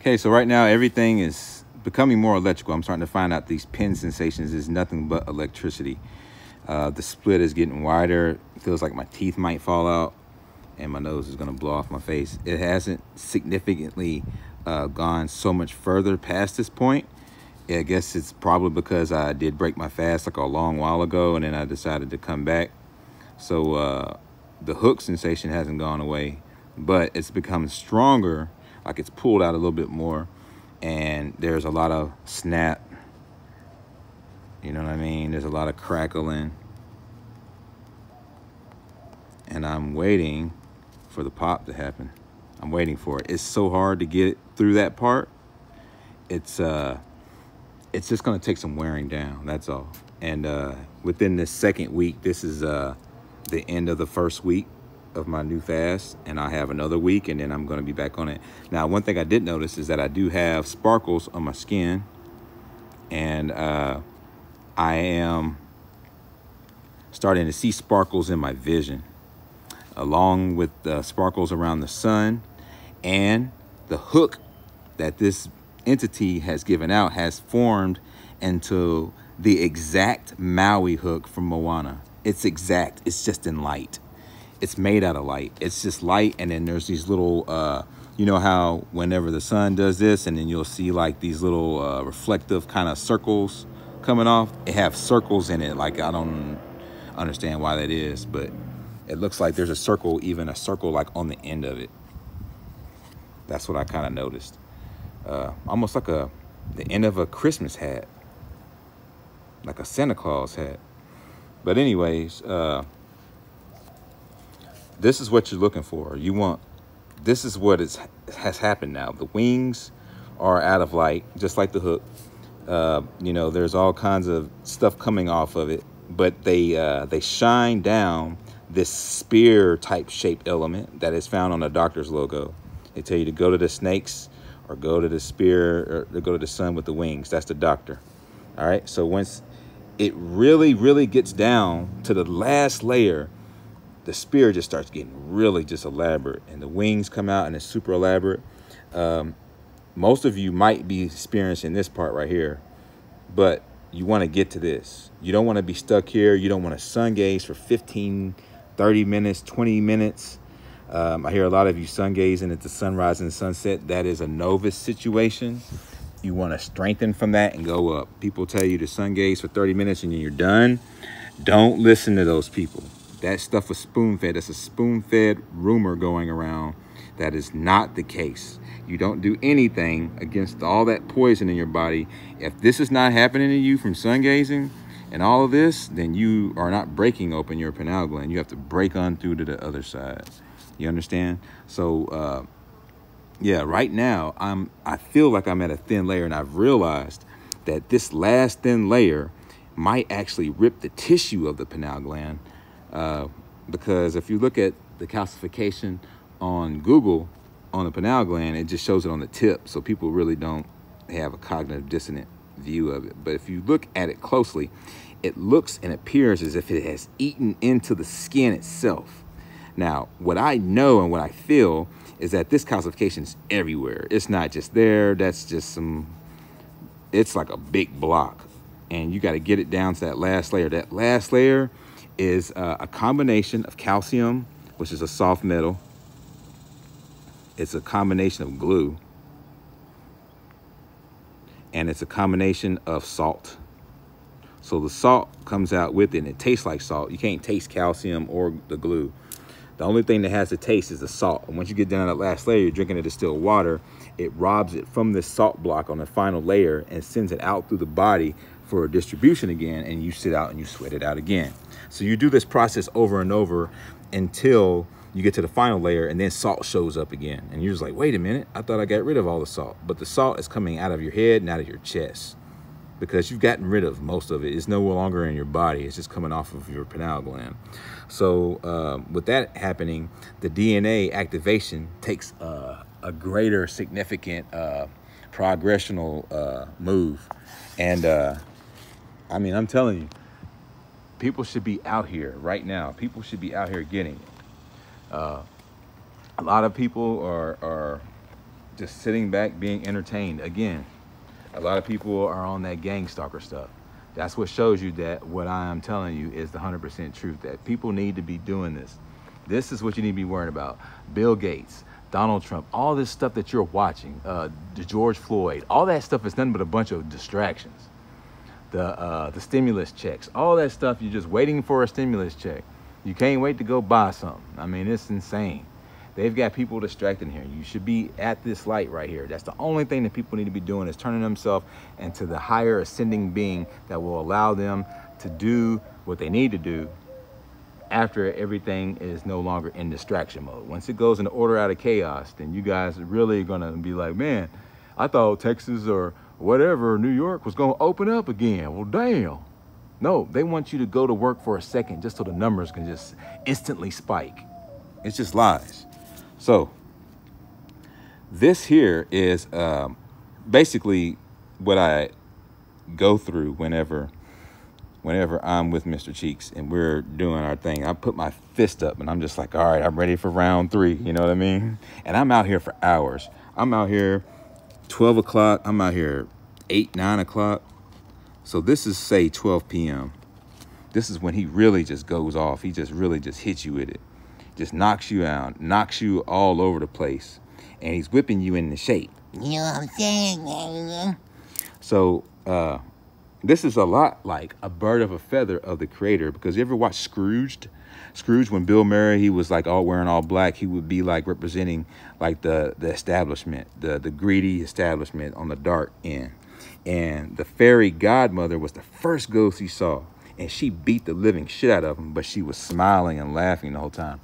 Okay, so right now everything is becoming more electrical. I'm starting to find out these pin sensations is nothing but electricity. The split is getting wider. It feels like my teeth might fall out and my nose is gonna blow off my face. It hasn't significantly gone so much further past this point. I guess it's probably because I did break my fast like a long while ago and then I decided to come back. So the hook sensation hasn't gone away, but it's become stronger, like it's pulled out a little bit more, and there's a lot of snap, you know what I mean? There's a lot of crackling, and I'm waiting for the pop to happen. I'm waiting for it. It's so hard to get through that part. It's just gonna take some wearing down, that's all. And within this second week, this is the end of the first week of my new fast, and I have another week and then I'm gonna be back on it. Now, one thing I did notice is that I do have sparkles on my skin, and I am starting to see sparkles in my vision, along with the sparkles around the sun, and the hook that this entity has given out has formed into the exact Maui hook from Moana. It's exact, it's just in light. It's made out of light. It's just light, and then there's these little, you know how whenever the sun does this, and then you'll see like these little reflective kind of circles coming off. It have circles in it, like I don't understand why that is, but it looks like there's a circle, even a circle like on the end of it. That's what I kind of noticed. Almost like the end of a Christmas hat, like a Santa Claus hat. But anyways, this is what you're looking for. This is what has happened now. The wings are out of light, just like the hook. You know, there's all kinds of stuff coming off of it, but they shine down this spear type shaped element that is found on the doctor's logo. They tell you to go to the snakes or go to the spear or go to the sun with the wings. That's the doctor. All right. So once it really, really gets down to the last layer, the spear just starts getting really just elaborate, and the wings come out and it's super elaborate. Most of you might be experiencing this part right here, but you want to get to this. You don't want to be stuck here. You don't want to sun gaze for 15, 30 minutes, 20 minutes. I hear a lot of you sun gazing at the sunrise and sunset. That is a novice situation. You want to strengthen from that and go up. People tell you to sun gaze for 30 minutes and then you're done. Don't listen to those people. That stuff was spoon-fed. That's a spoon-fed rumor going around. That is not the case. You don't do anything against all that poison in your body. If this is not happening to you from sun gazing and all of this, then you are not breaking open your pineal gland. You have to break on through to the other side. You understand? So, yeah, right now, I feel like I'm at a thin layer, and I've realized that this last thin layer might actually rip the tissue of the pineal gland. Because if you look at the calcification on Google on the pineal gland, it just shows it on the tip. So people really don't have a cognitive dissonant view of it. But if you look at it closely, it looks and appears as if it has eaten into the skin itself. Now, what I know and what I feel is that this calcification is everywhere. It's not just there. That's just it's like a big block. And you got to get it down to that last layer. That last layer is a combination of calcium, which is a soft metal. It's a combination of glue. And it's a combination of salt. So the salt comes out with it, and it tastes like salt. You can't taste calcium or the glue. The only thing that has a taste is the salt. And once you get down to that last layer, you're drinking the distilled water. It robs it from this salt block on the final layer and sends it out through the body for distribution again. And you sit out and you sweat it out again. So you do this process over and over until you get to the final layer, and then salt shows up again. And you're just like, wait a minute, I thought I got rid of all the salt. But the salt is coming out of your head and out of your chest because you've gotten rid of most of it. It's no longer in your body. It's just coming off of your pineal gland. So with that happening, the DNA activation takes a greater significant progressional move. And I mean, I'm telling you, people should be out here right now. People should be out here getting it. A lot of people are just sitting back, being entertained. Again, a lot of people are on that gang stalker stuff. That's what shows you that what I am telling you is the 100% truth, that people need to be doing this. This is what you need to be worrying about. Bill Gates, Donald Trump, all this stuff that you're watching, the George Floyd, all that stuff is nothing but a bunch of distractions. The stimulus checks, all that stuff, you're just waiting for a stimulus check. You can't wait to go buy something. I mean, it's insane. They've got people distracted here. You should be at this light right here. That's the only thing that people need to be doing, is turning themselves into the higher ascending being that will allow them to do what they need to do after everything is no longer in distraction mode. Once it goes into order out of chaos, then you guys are really gonna be like, man, I thought Texas or whatever, New York was gonna open up again. Well, damn. No, they want you to go to work for a second just so the numbers can just instantly spike. It's just lies. So this here is basically what I go through whenever I'm with Mr. Cheeks and we're doing our thing. I put my fist up and I'm just like, all right, I'm ready for round 3. You know what I mean? And I'm out here for hours. I'm out here 12 o'clock. I'm out here 8, 9 o'clock. So this is, say, 12 p.m. This is when he really just goes off. He just really just hits you with it. Just knocks you out, knocks you all over the place. And he's whipping you into shape. You know what I'm saying? So this is a lot like a bird of a feather of the creator. Because you ever watch Scrooged? Scrooge, when Bill Murray, he was like all wearing all black, he would be like representing like the establishment, the greedy establishment on the dark end. And the fairy godmother was the first ghost he saw. And she beat the living shit out of him, but she was smiling and laughing the whole time.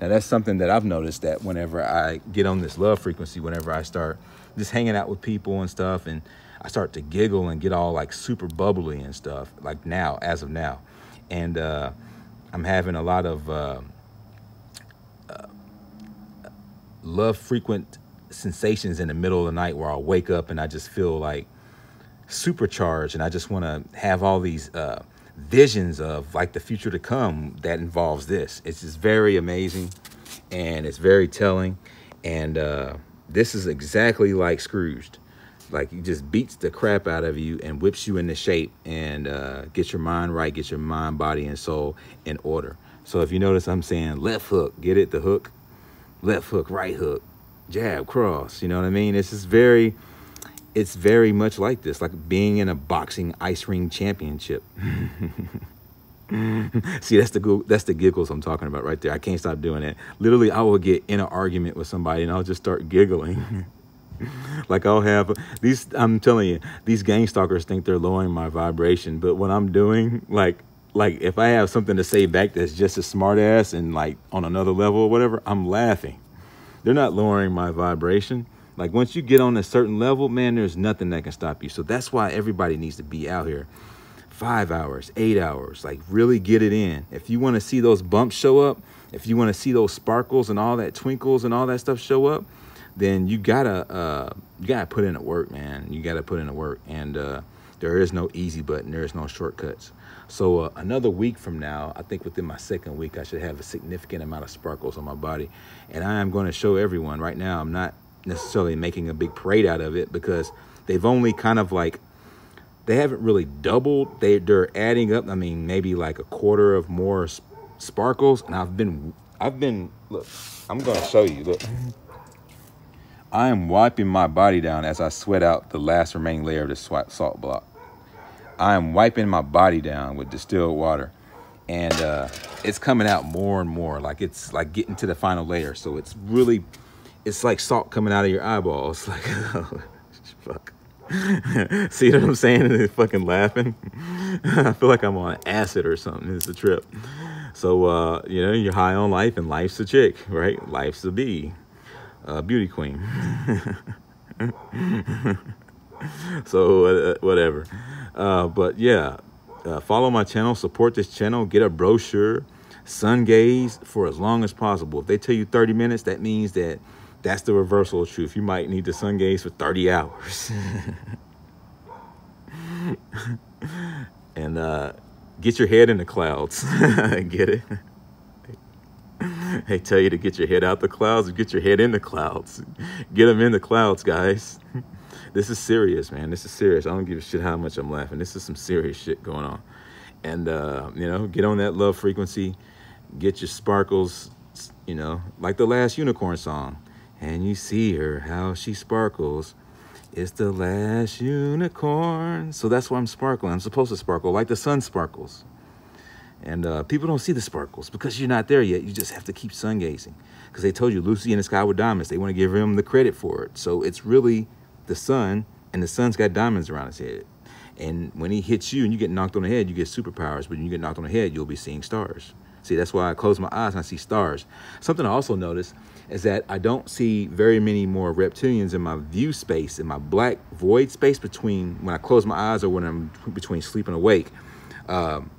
Now, that's something that I've noticed, that whenever I get on this love frequency, whenever I start just hanging out with people and stuff, and I start to giggle and get all like super bubbly and stuff, like now, as of now. And I'm having a lot of love frequent sensations in the middle of the night where I'll wake up and I just feel like supercharged, and I just want to have all these visions of like the future to come that involves this. It's just very amazing, and it's very telling. And this is exactly like Scrooged. Like, he just beats the crap out of you and whips you into shape, and gets your mind right, gets your mind, body, and soul in order. So if you notice, I'm saying left hook, get it, the hook, left hook, right hook, jab, cross, you know what I mean? It's just very, it's very much like this, like being in a boxing ice ring championship. See, that's the giggles I'm talking about right there. I can't stop doing that. Literally, I will get in an argument with somebody and I'll just start giggling. Like, I'll have these, I'm telling you, these gang stalkers think they're lowering my vibration, but what I'm doing, like if I have something to say back that's just a smart ass and like on another level or whatever, I'm laughing. They're not lowering my vibration. Like, once you get on a certain level, man, there's nothing that can stop you. So that's why everybody needs to be out here 5 hours, 8 hours, like really get it in. If you want to see those bumps show up, if you want to see those sparkles and all that twinkles and all that stuff show up, then you gotta put in the work, man. You gotta put in the work, and there is no easy button. There is no shortcuts. So another week from now, I think within my second week, I should have a significant amount of sparkles on my body, and I am going to show everyone. Right now, I'm not necessarily making a big parade out of it because they've only kind of like, they haven't really doubled. They're adding up. I mean, maybe like a quarter of more sparkles, and I've been look. I'm going to show you. Look. I am wiping my body down as I sweat out the last remaining layer of this salt block. I am wiping my body down with distilled water, and it's coming out more and more. Like, it's like getting to the final layer. So it's really, it's like salt coming out of your eyeballs. Like, oh, fuck. See what I'm saying? They're fucking laughing. I feel like I'm on acid or something. It's a trip. So, you know, you're high on life, and life's a chick, right? Life's a bee. Beauty queen. So whatever. But yeah, follow my channel, support this channel, get a brochure, Sungaze for as long as possible. If they tell you 30 minutes, that means that that's the reversal of truth. You might need to Sungaze for 30 hours. And get your head in the clouds. Get it? They tell you to get your head out the clouds or get your head in the clouds. Get them in the clouds, guys. This is serious, man. This is serious. I don't give a shit how much I'm laughing. This is some serious shit going on. And, you know, get on that love frequency. Get your sparkles, you know, like the last Unicorn song. And you see her, how she sparkles. It's the last unicorn. So that's why I'm sparkling. I'm supposed to sparkle like the sun sparkles. And people don't see the sparkles because you're not there yet. You just have to keep sun gazing. Because they told you Lucy in the sky with diamonds. They want to give him the credit for it. So it's really the sun, and the sun's got diamonds around his head. And when he hits you and you get knocked on the head, you get superpowers. But when you get knocked on the head, you'll be seeing stars. See, that's why I close my eyes and I see stars. Something I also notice is that I don't see very many more reptilians in my view space, in my black void space between when I close my eyes or when I'm between sleep and awake.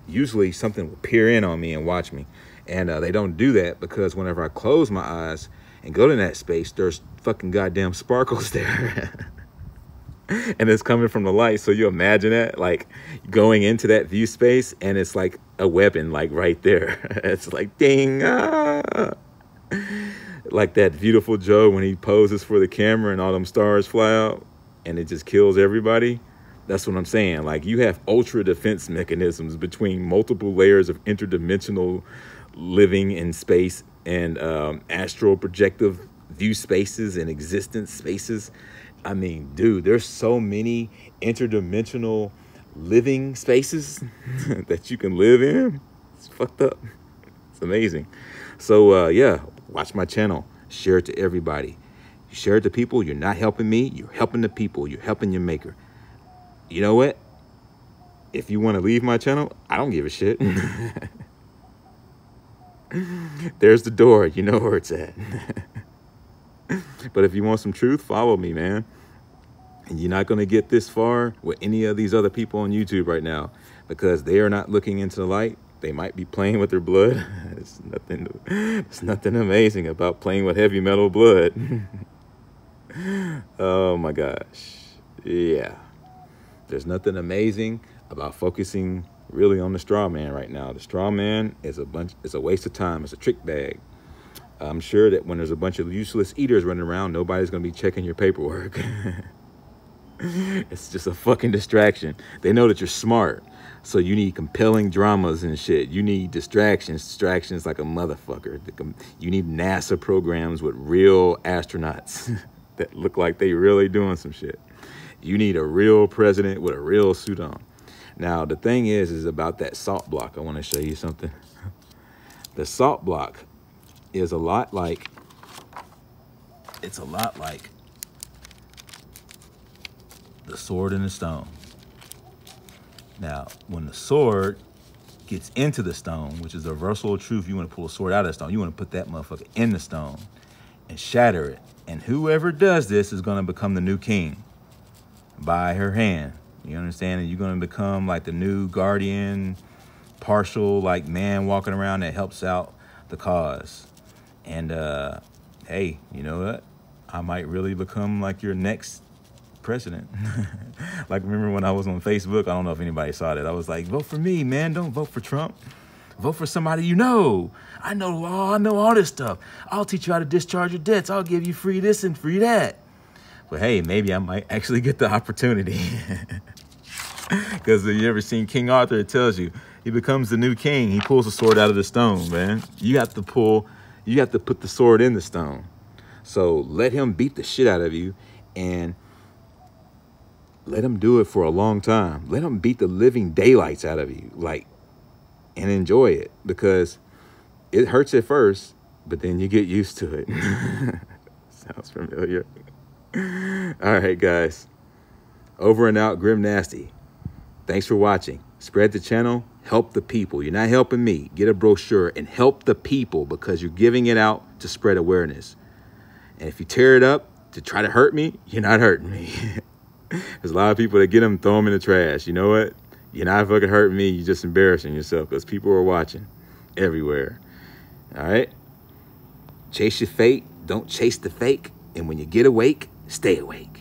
Usually something will peer in on me and watch me. And they don't do that because whenever I close my eyes and go to that space, there's fucking goddamn sparkles there. And it's coming from the light. So you imagine that, like going into that view space and it's like a weapon, like right there. It's like ding, ah. Like that Beautiful Joe when he poses for the camera and all them stars fly out and it just kills everybody. That's what I'm saying. Like you have ultra defense mechanisms between multiple layers of interdimensional living in space and astral projective view spaces and existence spaces. I mean, dude, there's so many interdimensional living spaces that you can live in. It's fucked up. It's amazing. So, yeah, watch my channel. Share it to everybody. You share it to people. You're not helping me. You're helping the people. You're helping your maker. You know what? If you want to leave my channel, I don't give a shit. There's the door. You know where it's at. But if you want some truth, follow me, man. And you're not going to get this far with any of these other people on YouTube right now because they are not looking into the light. They might be playing with their blood. It's nothing amazing about playing with heavy metal blood. Oh my gosh. Yeah. There's nothing amazing about focusing really on the straw man right now. The straw man is it's a waste of time. It's a trick bag. I'm sure that when there's a bunch of useless eaters running around, nobody's going to be checking your paperwork. It's just a fucking distraction. They know that you're smart. So you need compelling dramas and shit. You need distractions like a motherfucker. You need NASA programs with real astronauts that look like they really doing some shit. You need a real president with a real suit on. Now, the thing is about that salt block. I want to show you something. The salt block is a lot like, the sword and the stone. Now, when the sword gets into the stone, which is the reversal of truth, you want to pull a sword out of the stone. You want to put that motherfucker in the stone and shatter it. And whoever does this is going to become the new king by her hand. You understand? And you're going to become like the new guardian, partial, like man walking around that helps out the cause. And, hey, you know what? I might really become like your next president. Like, remember when I was on Facebook? I don't know if anybody saw that. I was like, vote for me, man. Don't vote for Trump. Vote for somebody you know. I know all this stuff. I'll teach you how to discharge your debts. I'll give you free this and free that. But hey, maybe I might actually get the opportunity. Because if you ever seen King Arthur, it tells you he becomes the new king. He pulls the sword out of the stone, man. You have to put the sword in the stone. So let him beat the shit out of you and let him do it for a long time. Let him beat the living daylights out of you, like, and enjoy it, because it hurts at first, but then you get used to it. Sounds familiar. All right, guys. Over and out, Grim Nasty. Thanks for watching. Spread the channel. Help the people. You're not helping me. Get a brochure and help the people, because you're giving it out to spread awareness. And if you tear it up to try to hurt me, you're not hurting me. There's a lot of people that get them, throw them in the trash. You know what? You're not fucking hurting me. You're just embarrassing yourself because people are watching everywhere. All right? Chase your fate. Don't chase the fake. And when you get awake, stay awake.